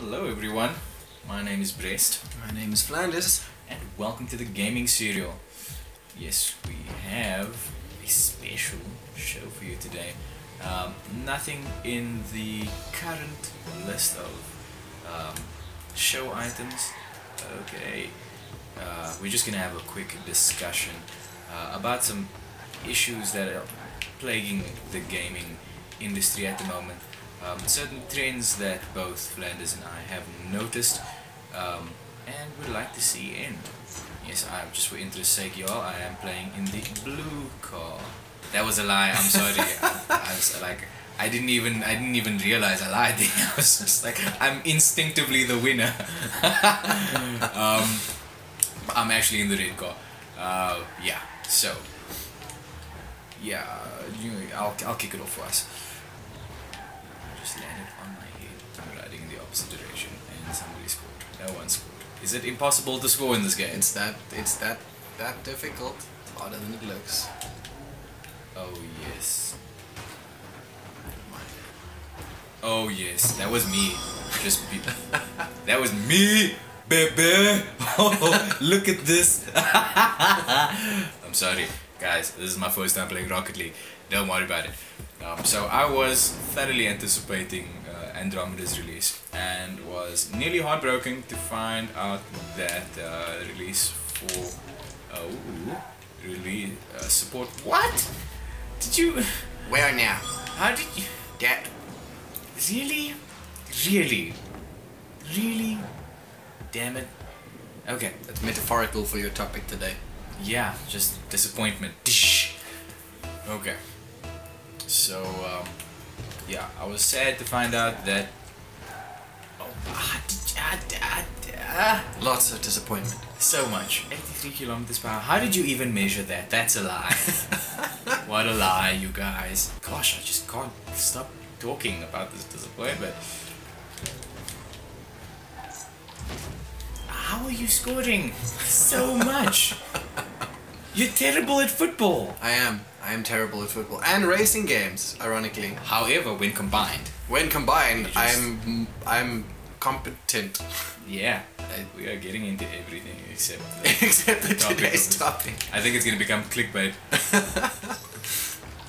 Hello everyone, my name is Brest. My name is Flanders. And welcome to the Gaming Cereal. Yes, we have a special show for you today. Nothing in the current list of show items. Okay, we're just gonna have a quick discussion about some issues that are plaguing the gaming industry at the moment. Certain trends that both Flanders and I have noticed and would like to see end. Yes, just for interest's sake, y'all, I am playing in the blue car. That was a lie. I'm sorry. I was like, I didn't even realize I lied. I was just like, I'm instinctively the winner. I'm actually in the red car. Yeah. So, yeah, I'll kick it off for us. Just landed on my head. I'm riding in the opposite direction, and somebody scored. No one scored. Is it impossible to score in this game? It's that difficult. Harder than it looks. Oh yes. Oh yes, that was me. That was me, baby. Oh, look at this. I'm sorry, guys. This is my first time playing Rocket League. Don't worry about it. So I was thoroughly anticipating Andromeda's release and was nearly heartbroken to find out that release for support. What? Did you? Where now? How did you? That. Really? Damn it. Okay. That's metaphorical for your topic today. Yeah, just disappointment. Okay. So, yeah, I was sad to find out that... Lots of disappointment. So much. 83 kilometers per hour. How did you even measure that? That's a lie. What a lie, you guys. Gosh, I just can't stop talking about this disappointment. How are you scoring so much? You're terrible at football. I am terrible at football and racing games, ironically. However, when combined, I'm competent. Yeah, we are getting into everything except today's topic. I think it's gonna become clickbait.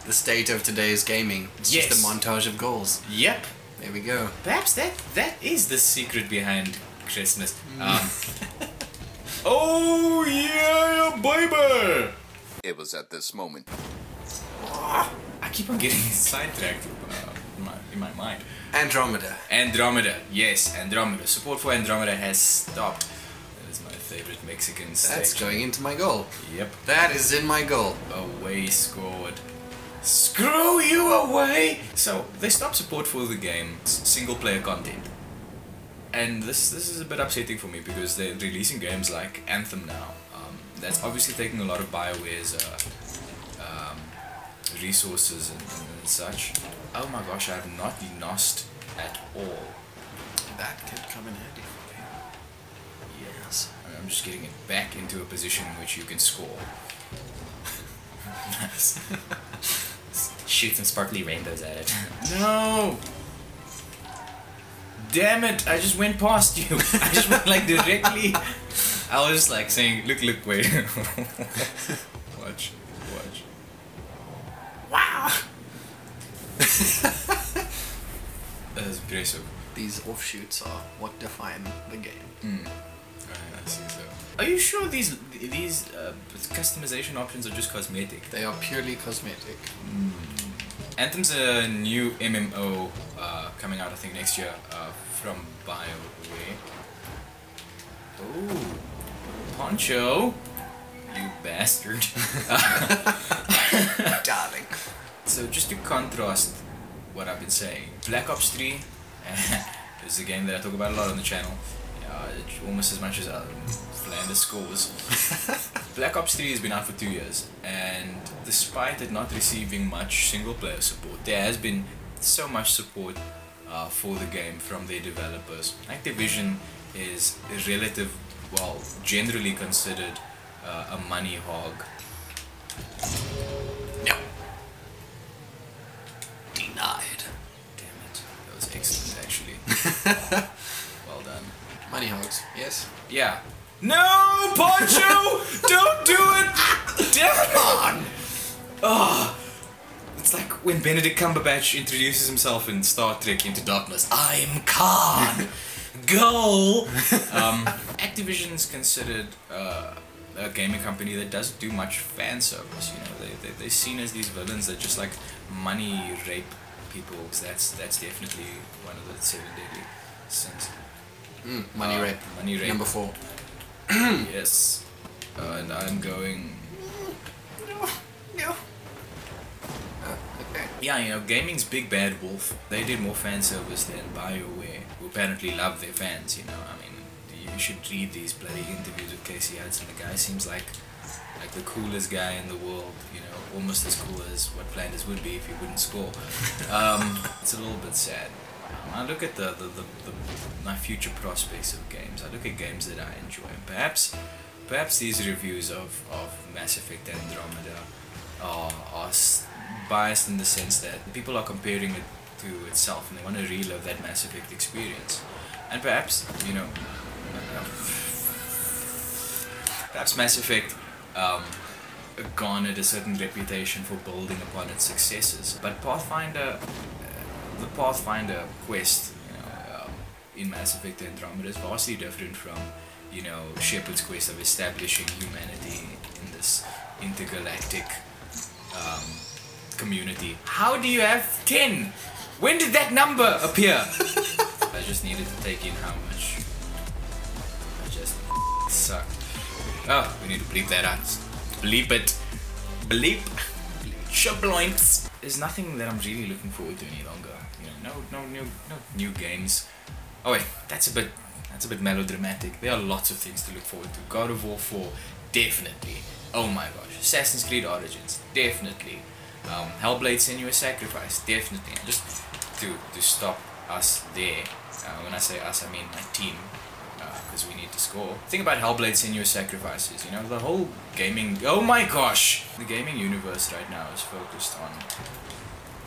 The state of today's gaming. It's just a montage of goals. Yep. There we go. Perhaps that is the secret behind Christmas. Oh yeah, baby! It was at this moment. I keep on getting sidetracked in my mind. Andromeda, yes, Andromeda. Support for Andromeda has stopped. That is my favorite Mexican state. That's going into my goal. Yep. That is in my goal. Away scored. Screw you, away! So, they stopped support for the game's single-player content. And this is a bit upsetting for me because they're releasing games like Anthem now. That's obviously taking a lot of BioWare's resources and such. Oh my gosh, I have not lost at all. That could come in handy for me. Yes. I'm just getting it back into a position in which you can score. Nice. Shoot some sparkly rainbows at it. No! Damn it! I just went past you. I just went like directly. I was just like saying, look, wait. Watch. Wow! That is impressive. These offshoots are what define the game. I see so. Are you sure these customization options are just cosmetic? They are purely cosmetic. Anthem's a new MMO coming out, I think, next year from BioWare. Oh, Poncho, you bastard! Darling. So just to contrast what I've been saying, Black Ops 3 is a game that I talk about a lot on the channel. Almost as much as Flanders scores. Black Ops 3 has been out for 2 years, and despite it not receiving much single-player support, there has been so much support for the game from their developers. Activision is generally considered a money hog. No. Denied. Damn it, that was excellent actually. Money hogs, yes. Yeah. No, Poncho! Don't do it! Damn it! Oh, it's like when Benedict Cumberbatch introduces himself in Star Trek Into Darkness. I'm Khan! Go! Activision's considered a gaming company that doesn't do much fan service. You know, they're seen as these villains that just like money rape people. That's definitely one of the 7 deadly sins. Money rape. Money rape. Number 4. Yes. And I'm going... No. Okay. Yeah, you know, gaming's big bad wolf. They did more fan service than BioWare, who apparently love their fans, you know. I mean, you should read these bloody interviews with Casey Hudson. The guy seems like the coolest guy in the world, you know, almost as cool as what Flanders would be if he wouldn't score. It's a little bit sad. I look at my future prospects of games. I look at games that I enjoy. Perhaps these reviews of Mass Effect Andromeda are biased in the sense that people are comparing it to itself and they want to relive that Mass Effect experience. And perhaps, you know, perhaps Mass Effect garnered a certain reputation for building upon its successes, but the Pathfinder quest, you know, in Mass Effect Andromeda is vastly different from, you know, Shepard's quest of establishing humanity in this intergalactic community. How do you have 10? When did that number appear? I just needed to take in how much I just sucked. Oh, we need to bleep that out. Bleep it. Bleep. Shabloints. There's nothing that I'm really looking forward to any longer. You know, no new games. Oh wait, that's a bit melodramatic. There are lots of things to look forward to. God of War 4, definitely. Oh my gosh. Assassin's Creed Origins, definitely. Hellblade: Senua's Sacrifice, definitely. And just to stop us there. When I say us, I mean my team. Because we need to score. The thing about Hellblade: Senua's Sacrifice is, you know, the whole gaming... Oh my gosh! The gaming universe right now is focused on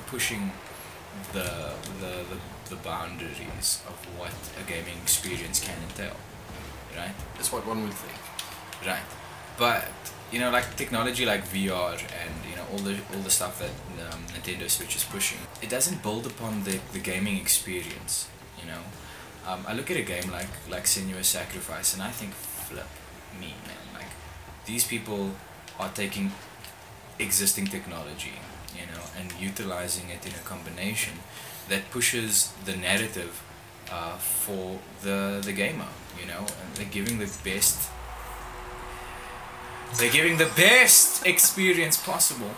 pushing the boundaries of what a gaming experience can entail. Right? That's what one would think. Right. But, you know, like technology like VR and, you know, all the stuff that Nintendo Switch is pushing, it doesn't build upon the gaming experience, you know. I look at a game like Senua's Sacrifice and I think, flip me, man. Like, these people are taking existing technology, you know, and utilizing it in a combination that pushes the narrative for the gamer, you know, and they're giving the best experience possible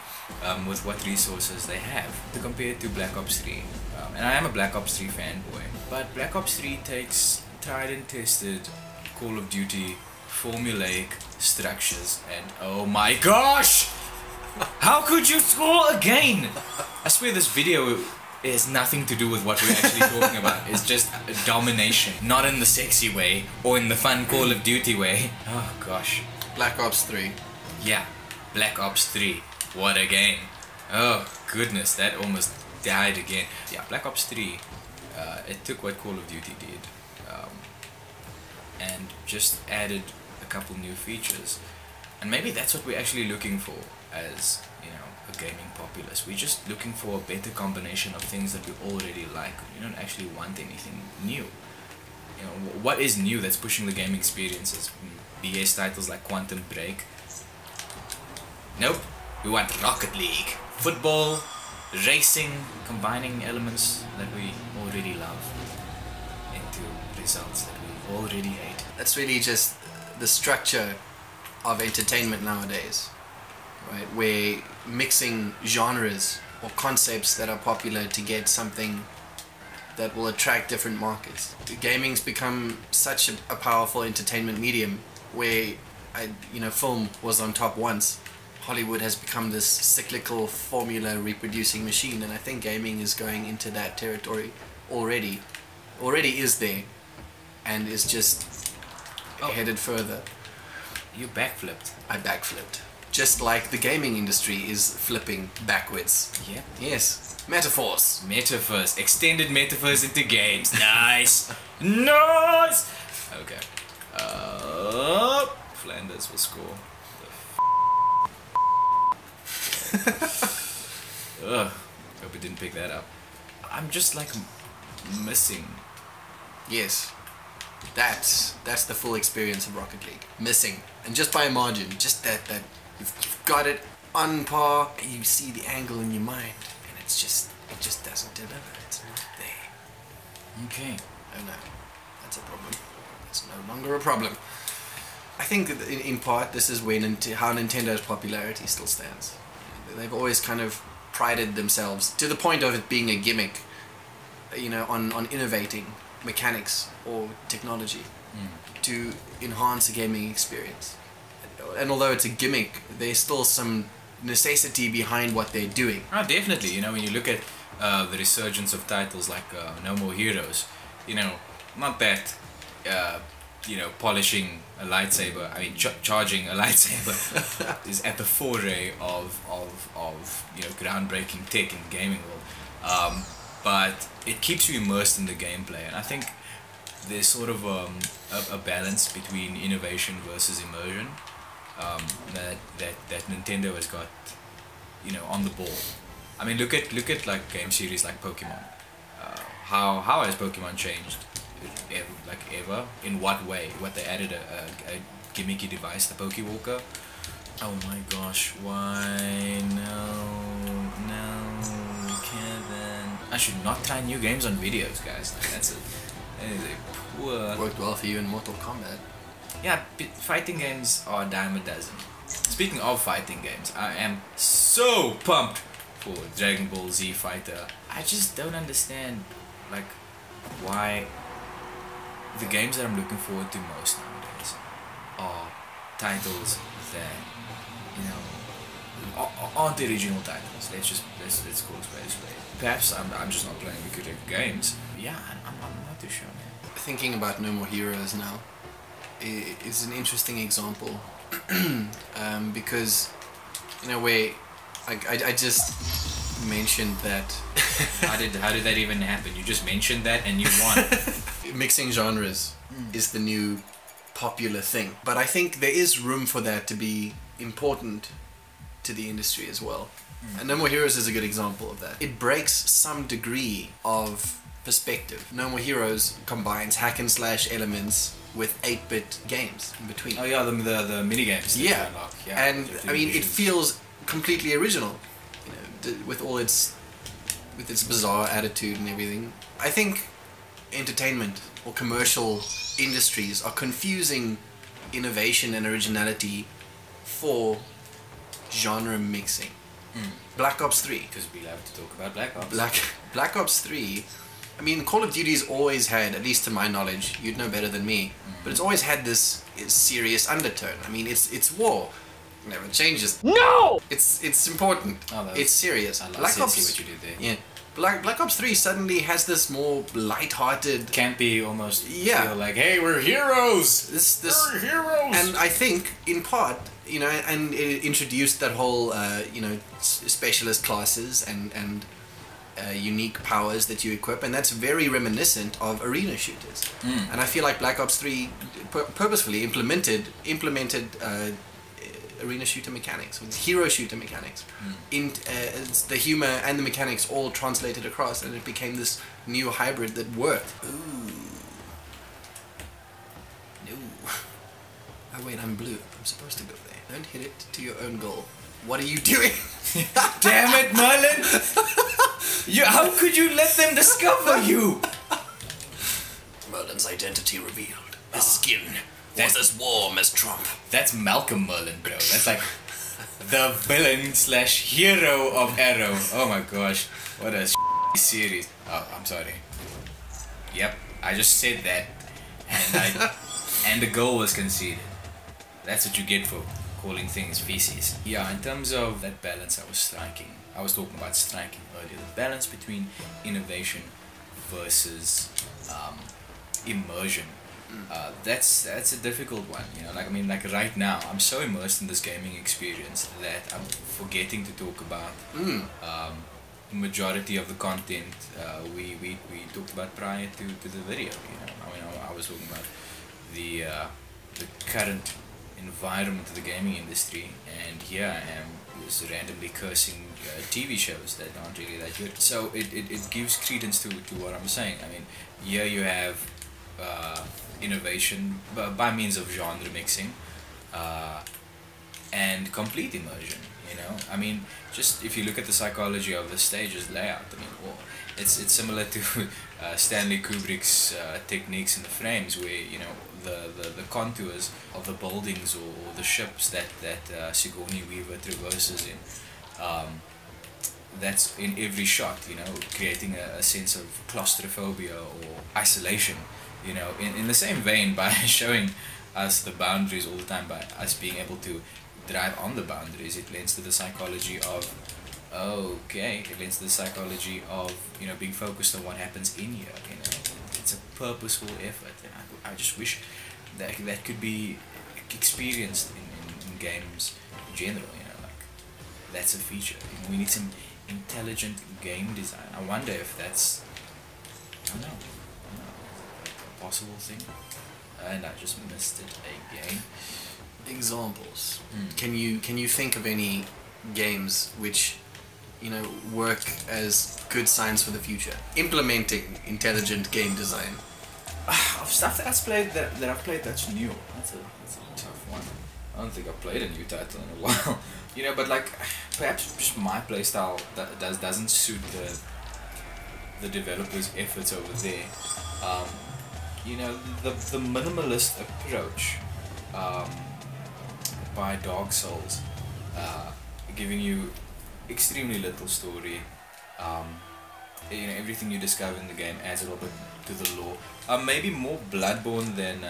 with what resources they have, to compare it to Black Ops 3. And I am a Black Ops 3 fanboy, but Black Ops 3 takes tried and tested Call of Duty formulaic structures and oh my gosh! How could you score again? I swear this video has nothing to do with what we're actually talking about. It's just domination, not in the sexy way or in the fun Call of Duty way. Oh gosh. Black Ops 3. Yeah, Black Ops 3. What a game. Oh goodness, that almost died again. Yeah, Black Ops 3, it took what Call of Duty did and just added a couple new features. And maybe that's what we're actually looking for as, you know, a gaming populace. We're just looking for a better combination of things that we already like. We don't actually want anything new. You know, what is new that's pushing the gaming experiences? BS titles like Quantum Break. Nope. We want Rocket League. Football, racing, combining elements that we already love into results that we already hate. That's really just the structure of entertainment nowadays, right? We're mixing genres or concepts that are popular to get something that will attract different markets. Gaming's become such a powerful entertainment medium where, film was on top once. Hollywood has become this cyclical formula reproducing machine, and I think gaming is going into that territory already is there and is just headed further. You backflipped. I backflipped. Just like the gaming industry is flipping backwards. Yeah. Yes. Metaphors. Metaphors. Extended metaphors into games. Nice. Nice! Okay. Flanders will score. Ugh. Hope it didn't pick that up. I'm just like missing. Yes. That's the full experience of Rocket League. Missing. And just by a margin. Just that you've got it on par and you see the angle in your mind and it just doesn't deliver. It's not there. Okay. Oh no. That's a problem. It's no longer a problem. I think that in part this is where how Nintendo's popularity still stands. They've always kind of prided themselves to the point of it being a gimmick, you know, on innovating mechanics or technology to enhance a gaming experience. And although it's a gimmick, there's still some necessity behind what they're doing. Oh, definitely. You know, when you look at the resurgence of titles like No More Heroes, you know, not that you know, polishing a lightsaber, I mean charging a lightsaber is at the foray of you know, groundbreaking tech in the gaming world, but it keeps you immersed in the gameplay, and I think there's sort of a balance between innovation versus immersion that Nintendo has got, you know, on the ball. I mean, look at like game series like Pokemon. How has Pokemon changed? Ever? In what way? What, they added a gimmicky device, the Pokewalker? Oh my gosh, why? No, Kevin. I should not try new games on videos, guys. Like, that is a poor... Worked well for you in Mortal Kombat. Yeah, fighting games are a dime a dozen. Speaking of fighting games, I am so pumped for Dragon Ball Z Fighter. I just don't understand, like, why the games that I'm looking forward to most nowadays are titles that, you know, aren't the original titles. Let's call it a spade. Perhaps I'm just not playing the good games. Yeah, I'm not too sure, man. Thinking about No More Heroes now is an interesting example because, you know, where I just mentioned that. How did that even happen? You just mentioned that and you won. Mixing genres is the new popular thing, but I think there is room for that to be important to the industry as well. And No More Heroes is a good example of that. It breaks some degree of perspective. No More Heroes combines hack and slash elements with 8-bit games in between. Oh yeah, the mini games. Yeah, and I mean it feels completely original, you know, with all its bizarre attitude and everything. I think entertainment or commercial industries are confusing innovation and originality for genre mixing. Black Ops 3. Because we love to talk about Black Ops. Black Ops 3, I mean, Call of Duty's always had, at least to my knowledge, you'd know better than me, but it's always had this serious undertone. I mean, it's war. It never changes. No! It's important. It's serious. Black Ops, see what you did there. Yeah. Black Ops 3 suddenly has this more light-hearted, campy almost. Yeah. Feel like, hey, we're heroes. We're heroes. And I think, in part, you know, and it introduced that whole, you know, specialist classes and unique powers that you equip, and that's very reminiscent of arena shooters. And I feel like Black Ops 3 purposefully implemented arena shooter mechanics, hero shooter mechanics. It's the humor and the mechanics all translated across, and it became this new hybrid that worked. Ooh. No. Oh wait, I'm blue. I'm supposed to go there. Don't hit it to your own goal. What are you doing? Damn it, Merlin! How could you let them discover you? Merlin's identity revealed. His skin was as warm as Trump. That's Malcolm Merlin, bro. That's like the villain / hero of Arrow. Oh my gosh, what a series. Oh, I'm sorry. Yep, I just said that, and the goal was conceded. That's what you get for calling things feces. Yeah, in terms of that balance I was talking about striking earlier. The balance between innovation versus immersion. That's a difficult one, you know. Like, I mean, like right now, I'm so immersed in this gaming experience that I'm forgetting to talk about the majority of the content we talked about prior to the video. You know, I mean, I was talking about the current environment of the gaming industry, and here I am just randomly cursing TV shows that aren't really that good. So it gives credence to what I'm saying. I mean, here you have innovation by means of genre mixing and complete immersion. You know, I mean, just if you look at the psychology of the stage's layout, I mean, well, it's similar to Stanley Kubrick's techniques in the frames, where you know the contours of the buildings or the ships that Sigourney Weaver traverses in. That's in every shot, you know, creating a sense of claustrophobia or isolation. You know, in the same vein, by showing us the boundaries all the time, by us being able to drive on the boundaries, it lends to the psychology of it lends to the psychology of, you know, being focused on what happens in here. You know, it's a purposeful effort, and I just wish that could be experienced in games in general. You know, like that's a feature. You know, we need some intelligent game design. I wonder if that's, I don't know, a possible thing, and I just missed it again. Examples. Can you think of any games which, you know, work as good signs for the future, implementing intelligent game design? Stuff that I've played that's new. That's a tough one. I don't think I've played a new title in a while. You know, but like perhaps just my playstyle that doesn't suit the developers' efforts over there. You know, the minimalist approach by Dark Souls, giving you extremely little story. You know, everything you discover in the game adds a little bit to the lore. Maybe more Bloodborne than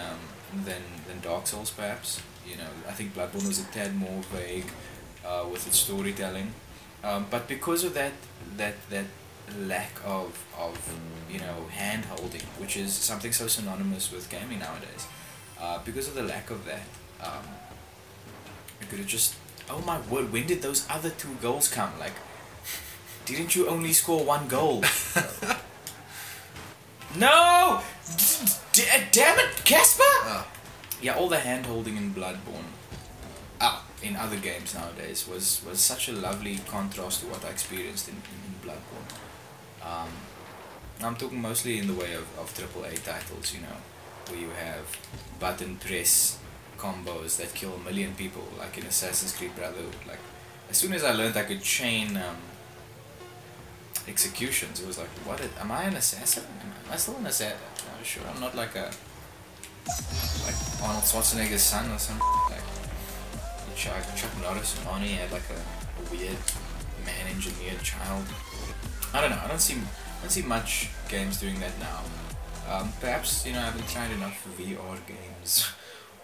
Dark Souls, perhaps. You know, I think Bloodborne was a tad more vague with its storytelling, but because of that lack of you know, hand holding, which is something so synonymous with gaming nowadays, because of the lack of that, you could have just, oh my word, when did those other 2 goals come? Like, didn't you only score 1 goal? No! Damn it, Casper! Yeah, all the hand holding in Bloodborne, in other games nowadays, was such a lovely contrast to what I experienced in Bloodborne. I'm talking mostly in the way of AAA titles, you know, where you have button press combos that kill 1 million people, like in Assassin's Creed Brotherhood. Like, as soon as I learned I could chain executions, it was like, what? Am I an assassin? Am I still an assassin? I'm sure I'm not like Arnold Schwarzenegger's son or something. Like Chuck Norris and Arnie had like a weird man-engineered child. I don't know. I don't see much games doing that now. Perhaps, you know, I haven't tried enough VR games,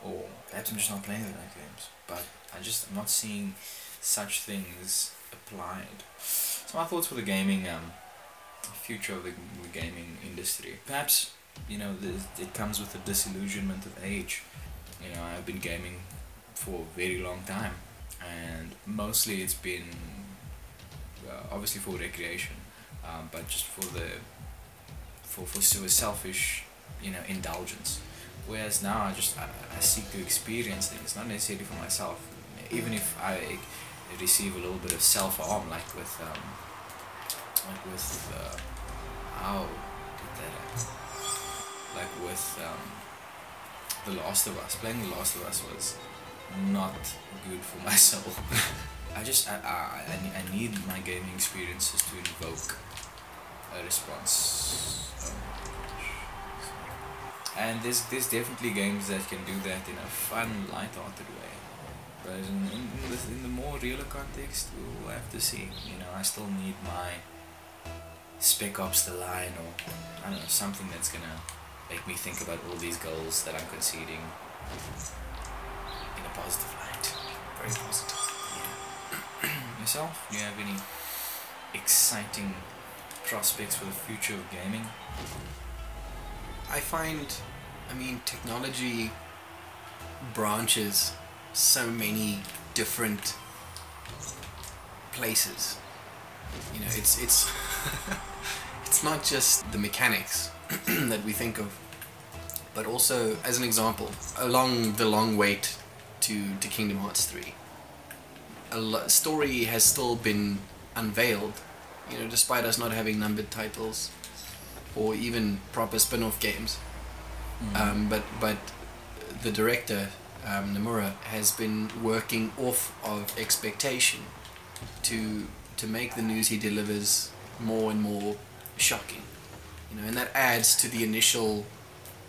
or perhaps I'm just not playing the right games. But I'm not seeing such things applied. So my thoughts for the gaming future of the gaming industry. Perhaps, you know, it comes with a disillusionment of age. You know, I've been gaming for a very long time, and mostly it's been obviously for recreation, but just for selfish, you know, indulgence. Whereas now I seek to experience things, not necessarily for myself. Even if I receive a little bit of self-harm, like with how did that happen? Like with The Last of Us. Playing The Last of Us was not good for my soul. I need my gaming experiences to invoke a response. And there's definitely games that can do that in a fun, light-hearted way. But in the more realer context, we'll have to see. You know, I still need my Spec Ops The Line, or I don't know, something that's gonna make me think about all these goals that I'm conceding in a positive light. Very positive. Yeah. Yourself? Do you have any exciting prospects for the future of gaming? I find, technology branches so many different places. You know, it's it's not just the mechanics that we think of, But also, as an example, along the long wait to Kingdom Hearts 3, a story has still been unveiled, you know, despite us not having numbered titles or even proper spin-off games. But the director, Nomura, has been working off of expectation to make the news he delivers more and more shocking, you know, and that adds to the initial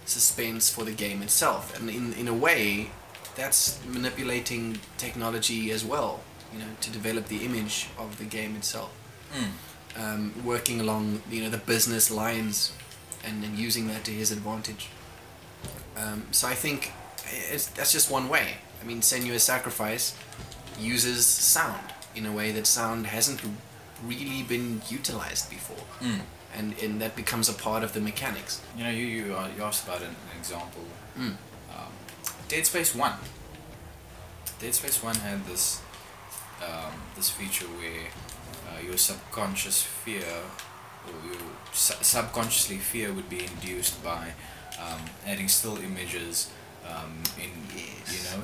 suspense for the game itself. And in a way, that's manipulating technology as well, you know, to develop the image of the game itself. Working along, you know, the business lines and using that to his advantage. So I think that's just one way. I mean, Senua's Sacrifice uses sound in a way that sound hasn't really been utilized before. And that becomes a part of the mechanics. You know, you asked about an example. Dead Space 1. Dead Space 1 had this this feature where your subconscious fear, or your subconsciously fear, would be induced by adding still images in, you know,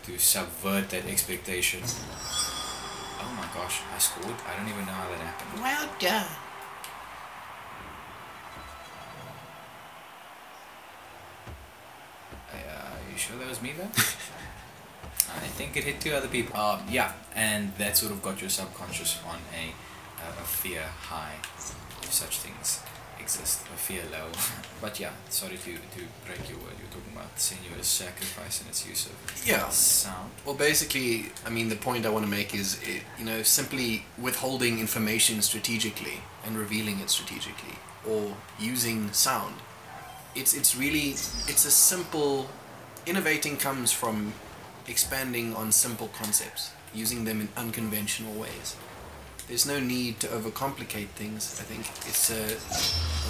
to subvert that expectation. Oh my gosh, I scored. I don't even know how that happened. Well done. You sure that was me though? I think it hit 2 other people. Yeah, and that sort of got your subconscious on a fear high, if such things exist, a fear low. But yeah, sorry to break your word. You're talking about Senua's Sacrifice and its use of sound. Well, basically, I mean, the point I want to make is, you know, simply withholding information strategically and revealing it strategically, or using sound. It's a simple. Innovating comes from expanding on simple concepts, using them in unconventional ways. There's no need to overcomplicate things. I think it's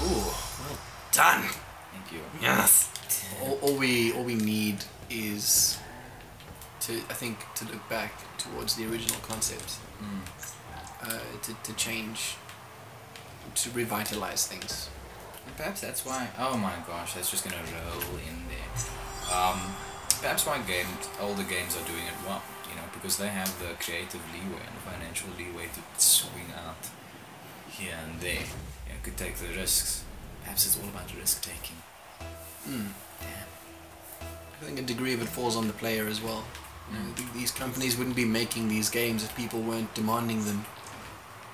ooh, well done. Thank you. Yes. all we need is to look back towards the original concepts, to change, to revitalize things. And perhaps that's why. Oh my gosh, that's just gonna roll in there. Perhaps why older games are doing it well, you know, because they have the creative leeway and the financial leeway to swing out here and there. You know, could take the risks. Perhaps it's all about risk taking. Yeah. I think a degree of it falls on the player as well. You know, these companies wouldn't be making these games if people weren't demanding them.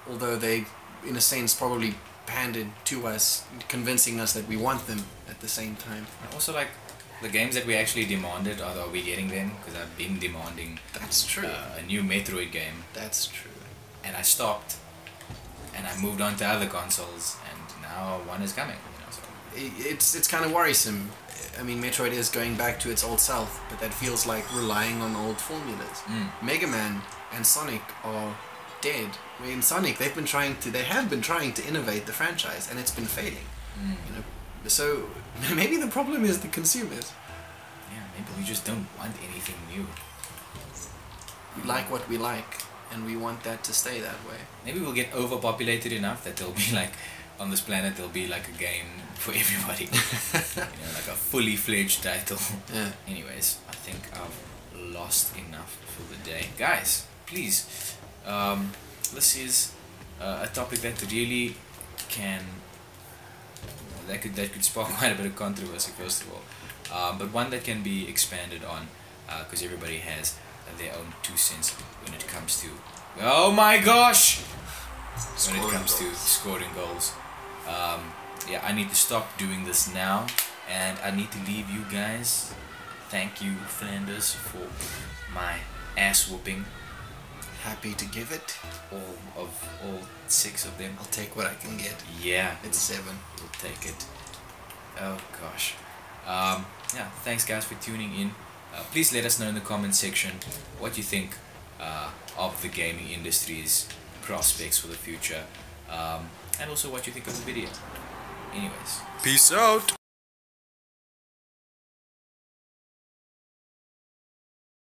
Although they, in a sense, probably pandered to us, convincing us that we want them at the same time. And also, like, the games that we actually demanded, are we getting them? Because I've been demanding. That's true. A new Metroid game. That's true. And I stopped, and I moved on to other consoles, and now one is coming. You know, so. It's kind of worrisome. I mean, Metroid is going back to its old self, but that feels like relying on old formulas. Mega Man and Sonic are dead. I mean, Sonic, they have been trying to innovate the franchise, and it's been failing. You know, so maybe the problem is the consumers. Yeah, maybe we just don't want anything new. We like what we like, and we want that to stay that way. Maybe we'll get overpopulated enough that there'll be like, on this planet, there'll be like a game for everybody. You know, like a fully fledged title. Yeah. Anyways, I think I've lost enough for the day. Guys, please, this is a topic that really that could spark quite a bit of controversy, first of all, but one that can be expanded on, because everybody has their own 2 cents when it comes to, oh my gosh, when it comes to scoring goals. Yeah, I need to stop doing this now, and I need to leave you guys. Thank you, Flanders, for my ass whooping. Happy to give it. All 6 of them. I'll take what I can get. Yeah, it's 7. We'll take it. Oh gosh. Yeah, thanks guys for tuning in. Please let us know in the comment section what you think of the gaming industry's prospects for the future, and also what you think of the video. Anyways, Peace out.